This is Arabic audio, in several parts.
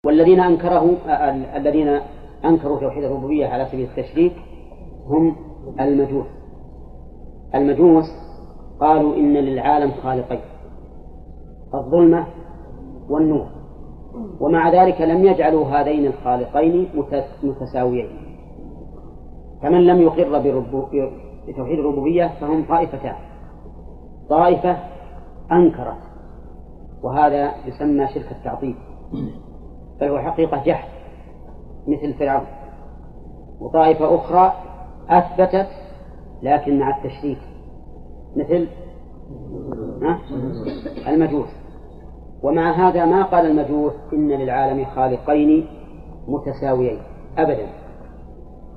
والذين الذين أنكروا توحيد الربوبية على سبيل التشريك هم المجوس. المجوس قالوا إن للعالم خالقين، الظلمة والنور، ومع ذلك لم يجعلوا هذين الخالقين متساويين. فمن لم يقر بتوحيد الربوبية فهم طائفتان: طائفة أنكرت وهذا يسمى شرك التعطيل، بل هو حقيقة جحد مثل فرعون، وطائفة أخرى أثبتت لكن مع التشريك مثل المجوس. ومع هذا ما قال المجوس إن للعالم خالقين متساويين أبدا،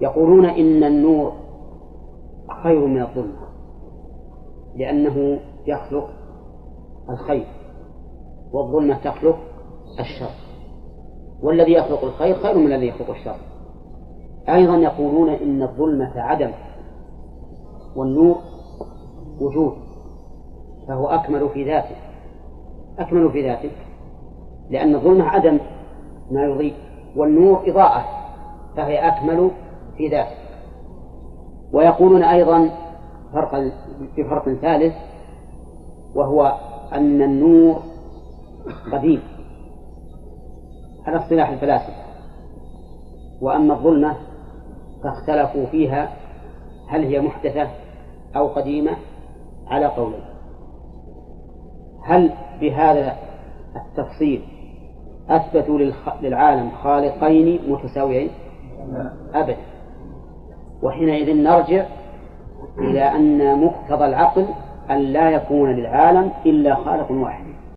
يقولون إن النور خير من الظلمة لأنه يخلق الخير، والظلمة تخلق الشر، والذي يخلق الخير خير من الذي يخلق الشر. أيضا يقولون إن الظلمة عدم والنور وجود، فهو أكمل في ذاته لأن الظلمة عدم ما يضيء، والنور إضاءة فهي أكمل في ذاته. ويقولون أيضا بفرق ثالث، وهو أن النور قديم على اصطلاح الفلاسفة، وأما الظلمة فاختلفوا فيها هل هي محدثة أو قديمة على قولين. هل بهذا التفصيل أثبتوا للعالم خالقين متساويين؟ أبدا. وحينئذ نرجع إلى أن مقتضى العقل أن لا يكون للعالم إلا خالق واحد،